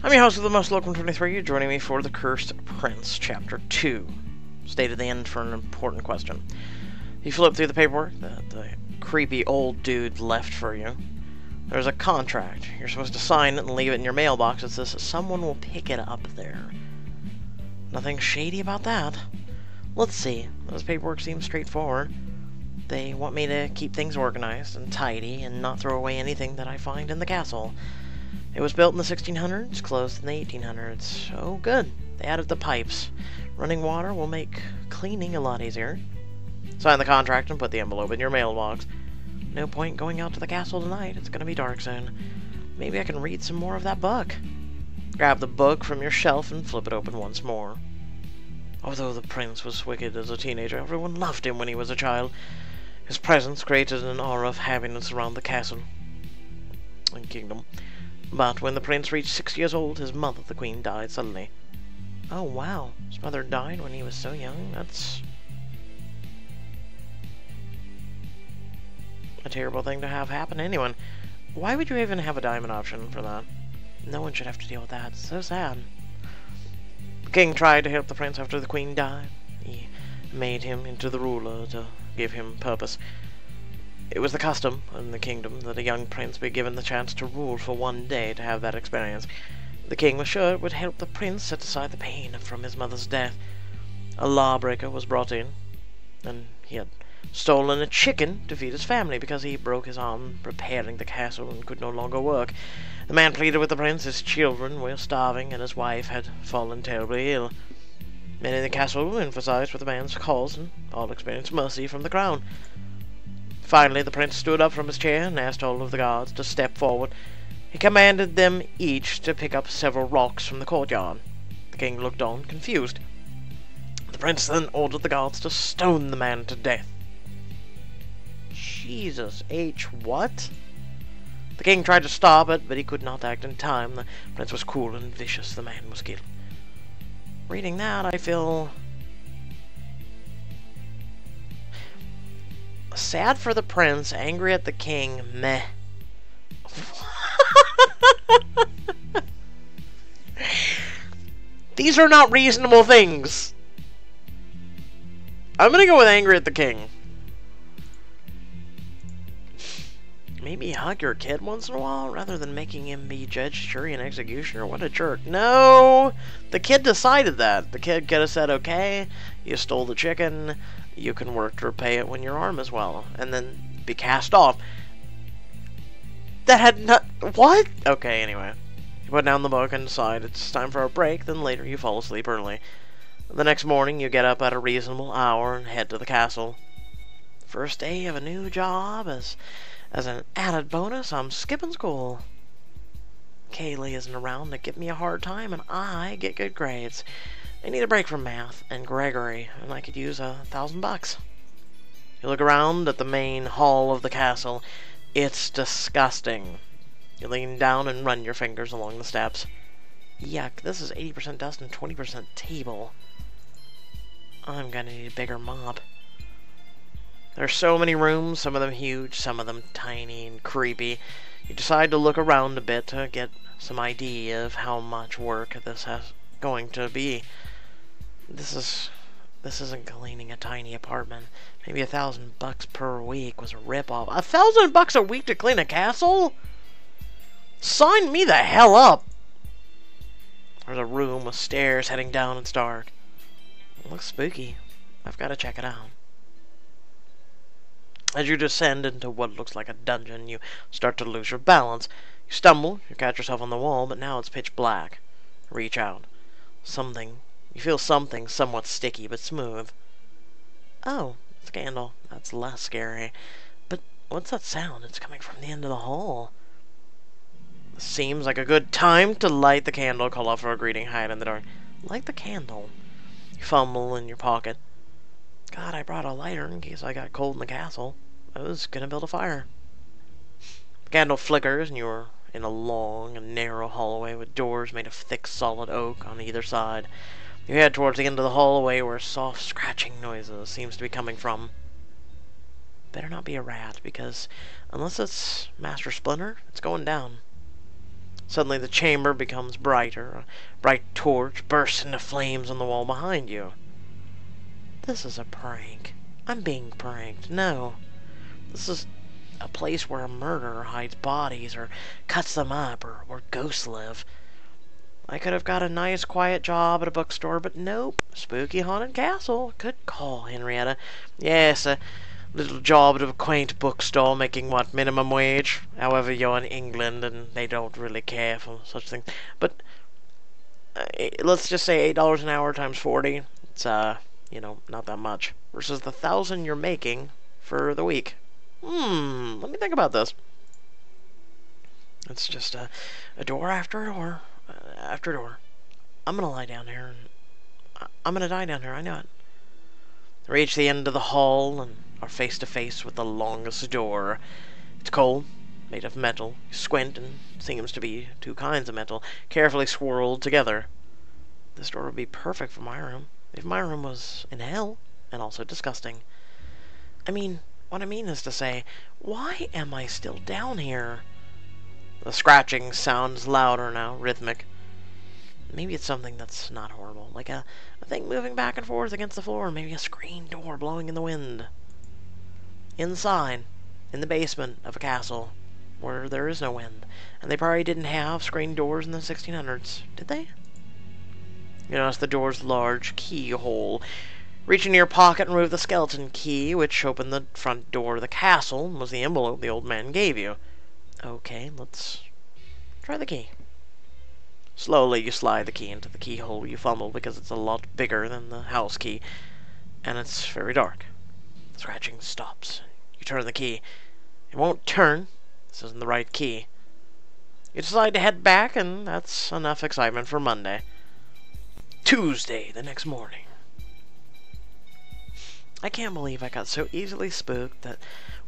I'm your host of the Most Welcome 23. You're joining me for The Cursed Prince, Chapter 2. Stay to the end for an important question. You flip through the paperwork that the creepy old dude left for you. There's a contract. You're supposed to sign it and leave it in your mailbox. It says someone will pick it up there. Nothing shady about that. Let's see. This paperwork seems straightforward. They want me to keep things organized and tidy and not throw away anything that I find in the castle. It was built in the 1600s, closed in the 1800s. Oh, good. They added the pipes. Running water will make cleaning a lot easier. Sign the contract and put the envelope in your mailbox. No point going out to the castle tonight. It's going to be dark soon. Maybe I can read some more of that book. Grab the book from your shelf and flip it open once more. Although the prince was wicked as a teenager, everyone loved him when he was a child. His presence created an aura of happiness around the castle and kingdom. But when the prince reached 6 years old, his mother, the queen, died suddenly. Oh, wow. His mother died when he was so young? That's a terrible thing to have happen to anyone. Why would you even have a diamond option for that? No one should have to deal with that. It's so sad. The king tried to help the prince after the queen died. He made him into the ruler to give him purpose. It was the custom in the kingdom that a young prince be given the chance to rule for one day to have that experience. The king was sure it would help the prince set aside the pain from his mother's death. A lawbreaker was brought in, and he had stolen a chicken to feed his family because he broke his arm repairing the castle and could no longer work. The man pleaded with the prince. His children were starving, and his wife had fallen terribly ill. Men in the castle emphasized with the man's cause, and all experienced mercy from the crown. Finally, the prince stood up from his chair and asked all of the guards to step forward. He commanded them each to pick up several rocks from the courtyard. The king looked on, confused. The prince then ordered the guards to stone the man to death. Jesus H. What? The king tried to stop it, but he could not act in time. The prince was cruel and vicious. The man was killed. Reading that, I feel sad for the prince, angry at the king, meh. These are not reasonable things. I'm gonna go with angry at the king. Maybe hug your kid once in a while, rather than making him be judge, jury, and executioner. What a jerk. No! The kid decided that. The kid could have said, okay, you stole the chicken, you can work to repay it when your arm is well, and then be cast off. That had not... What? Okay, anyway. You put down the book and decide it's time for a break, then later you fall asleep early. The next morning, you get up at a reasonable hour and head to the castle. First day of a new job. As an added bonus, I'm skipping school. Kaylee isn't around to give me a hard time, and I get good grades. I need a break from math and Gregory, and I could use $1,000. You look around at the main hall of the castle. It's disgusting. You lean down and run your fingers along the steps. Yuck, this is 80% dust and 20% table. I'm gonna need a bigger mop. There's so many rooms, some of them huge, some of them tiny and creepy. You decide to look around a bit to get some idea of how much work this has going to be. This isn't cleaning a tiny apartment. Maybe $1,000 per week was a ripoff. $1,000 a week to clean a castle? Sign me the hell up! There's a room with stairs heading down. It's dark. It looks spooky. I've got to check it out. As you descend into what looks like a dungeon, you start to lose your balance. You stumble, you catch yourself on the wall, but now it's pitch black. Reach out. You feel something somewhat sticky but smooth. Oh, it's a candle. That's less scary. But what's that sound? It's coming from the end of the hall. Seems like a good time to light the candle, call out for a greeting, hide in the dark. Light the candle. You fumble in your pocket. God, I brought a lighter in case I got cold in the castle. I was gonna build a fire. The candle flickers, and you're in a long and narrow hallway with doors made of thick, solid oak on either side. You head towards the end of the hallway where soft scratching noises seems to be coming from. Better not be a rat, because unless it's Master Splinter, it's going down. Suddenly the chamber becomes brighter. A bright torch bursts into flames on the wall behind you. This is a prank. I'm being pranked. No. This is a place where a murderer hides bodies or cuts them up or where ghosts live. I could have got a nice quiet job at a bookstore, but nope. Spooky haunted castle. Good call, Henrietta. Yes, a little job at a quaint bookstore making, what, minimum wage? However, you're in England and they don't really care for such things. But let's just say $8 an hour times 40. It's, not that much. Versus the 1,000 you're making for the week. Let me think about this. It's just a door after a door after a door. I'm gonna lie down here and I'm gonna die down here, I know it. Reach the end of the hall and are face to face with the longest door. It's cold, made of metal. You squint and seems to be two kinds of metal, carefully swirled together. This door would be perfect for my room, if my room was in hell, and also disgusting. What I mean is to say, why am I still down here? The scratching sounds louder now, rhythmic. Maybe it's something that's not horrible, like a thing moving back and forth against the floor, maybe a screen door blowing in the wind. Inside, in the basement of a castle, where there is no wind, and they probably didn't have screen doors in the 1600s, did they? You notice the door's large keyhole. Reach into your pocket and remove the skeleton key, which opened the front door of the castle, and was the envelope the old man gave you. Okay, let's try the key. Slowly you slide the key into the keyhole. You fumble because it's a lot bigger than the house key, and it's very dark. The scratching stops. You turn the key. It won't turn. This isn't the right key. You decide to head back, and that's enough excitement for Monday. Tuesday, the next morning. I can't believe I got so easily spooked that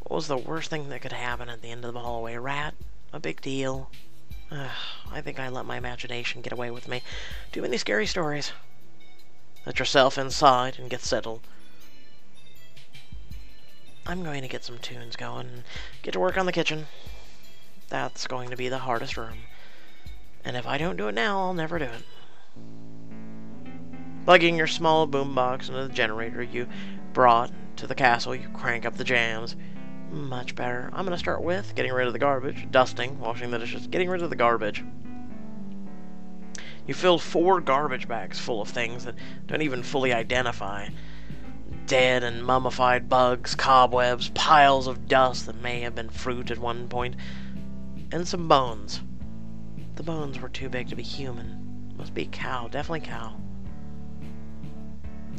what was the worst thing that could happen at the end of the hallway? Rat? A big deal. I think I let my imagination get away with me. Too many scary stories. Let yourself inside and get settled. I'm going to get some tunes going and get to work on the kitchen. That's going to be the hardest room. And if I don't do it now, I'll never do it. Plugging your small boombox into the generator you brought to the castle, you crank up the jams. Much better. I'm going to start with getting rid of the garbage, dusting, washing the dishes, getting rid of the garbage. You filled 4 garbage bags full of things that don't even fully identify. Dead and mummified bugs, cobwebs, piles of dust that may have been fruit at one point, and some bones. The bones were too big to be human. Must be cow, definitely cow.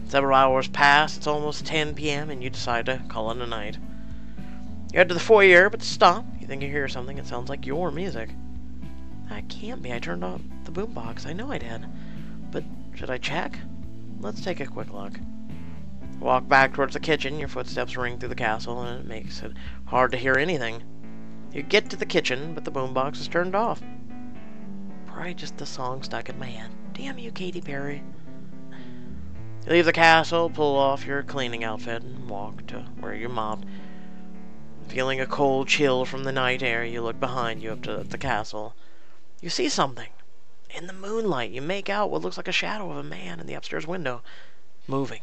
Several hours pass, it's almost 10 p.m., and you decide to call it a night. You head to the foyer, but stop. You think you hear something. It sounds like your music. That can't be. I turned off the boombox. I know I did. But should I check? Let's take a quick look. Walk back towards the kitchen. Your footsteps ring through the castle, and it makes it hard to hear anything. You get to the kitchen, but the boombox is turned off. Probably just the song stuck in my head. Damn you, Katy Perry. You leave the castle, pull off your cleaning outfit, and walk to where you mopped. Feeling a cold chill from the night air, you look behind you up to the castle. You see something. In the moonlight, you make out what looks like a shadow of a man in the upstairs window, moving.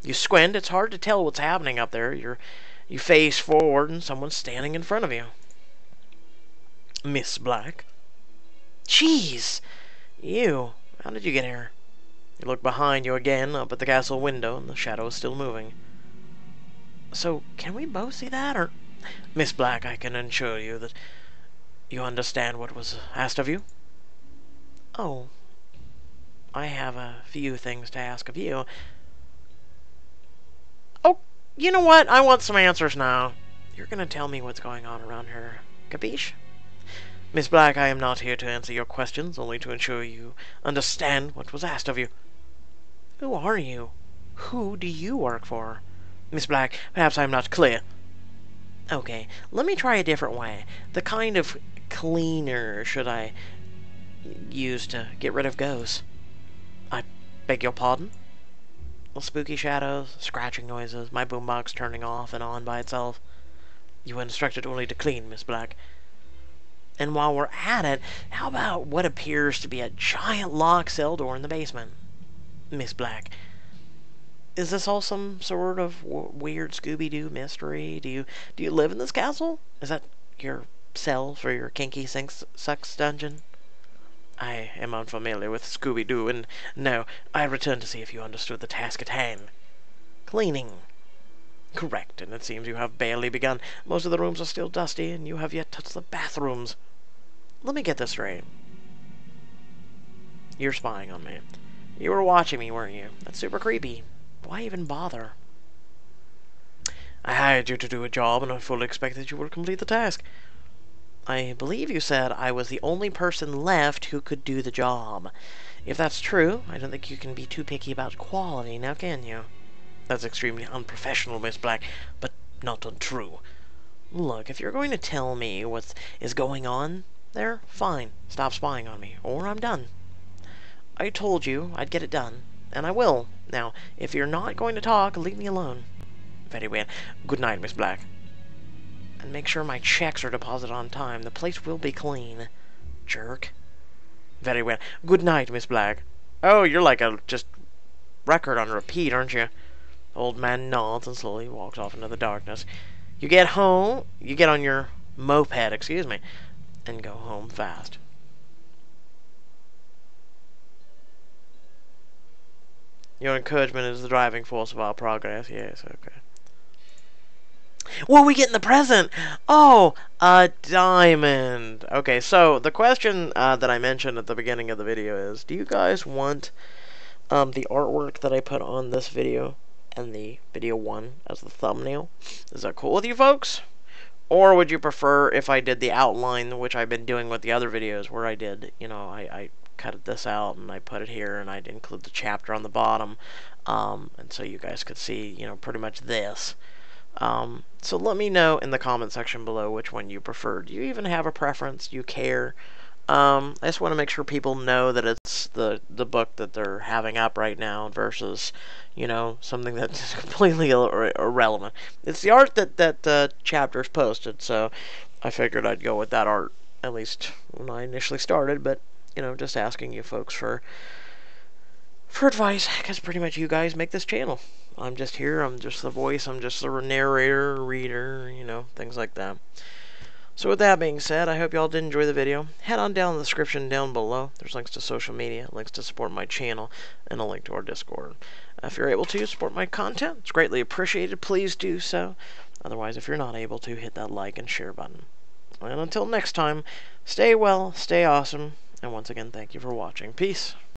You squint. It's hard to tell what's happening up there. You face forward, and someone's standing in front of you. Miss Black. Jeez! You. How did you get here? You look behind you again, up at the castle window, and the shadow is still moving. So, can we both see that, or... Miss Black, I can assure you that you understand what was asked of you. Oh. I have a few things to ask of you. Oh, you know what? I want some answers now. You're gonna tell me what's going on around here. Capiche? Miss Black, I am not here to answer your questions, only to ensure you understand what was asked of you. Who are you? Who do you work for? Miss Black, perhaps I am not clear. Okay, let me try a different way. The kind of cleaner should I use to get rid of ghosts? I beg your pardon? Well, spooky shadows, scratching noises, my boombox turning off and on by itself. You were instructed only to clean, Miss Black. And while we're at it, how about what appears to be a giant locked cell door in the basement? Miss Black, is this all some sort of weird Scooby-Doo mystery? Do you live in this castle? Is that your cell for your kinky sex dungeon? I am unfamiliar with Scooby-Doo, and no, I returned to see if you understood the task at hand. Cleaning. Correct, and it seems you have barely begun. Most of the rooms are still dusty, and you have yet touched the bathrooms. Let me get this straight. You're spying on me. You were watching me, weren't you? That's super creepy. Why even bother? I hired you to do a job, and I fully expected you would complete the task. I believe you said I was the only person left who could do the job. If that's true, I don't think you can be too picky about quality, now can you? That's extremely unprofessional, Miss Black, but not untrue. Look, if you're going to tell me what is going on there, fine. Stop spying on me, or I'm done. I told you I'd get it done, and I will. Now, if you're not going to talk, leave me alone. Very well. Good night, Miss Black. And make sure my checks are deposited on time. The place will be clean. Jerk. Very well. Good night, Miss Black. Oh, you're like a just record on repeat, aren't you? The old man nods and slowly walks off into the darkness. You get home, you get on your moped, excuse me, and go home fast. Your encouragement is the driving force of our progress. Yes, okay. What are we getting the present? Oh, a diamond. Okay, so the question that I mentioned at the beginning of the video is, do you guys want the artwork that I put on this video and the video 1 as the thumbnail? Is that cool with you folks? Or would you prefer if I did the outline, which I've been doing with the other videos, where I did, you know, I cut this out and I put it here and I'd include the chapter on the bottom, and so you guys could see, you know, pretty much this. So let me know in the comment section below which one you prefer. Do you even have a preference? Do you care? I just want to make sure people know that it's the book that they're having up right now versus, you know, something that's completely irrelevant. It's the art that chapter's posted, so I figured I'd go with that art, at least when I initially started, but, you know, just asking you folks for advice, because pretty much you guys make this channel. I'm just here, I'm just the voice, I'm just the narrator, reader, you know, things like that. So with that being said, I hope y'all did enjoy the video. Head on down in the description down below. There's links to social media, links to support my channel, and a link to our Discord. If you're able to support my content, it's greatly appreciated. Please do so. Otherwise, if you're not able to, hit that like and share button. And until next time, stay well, stay awesome, and once again, thank you for watching. Peace.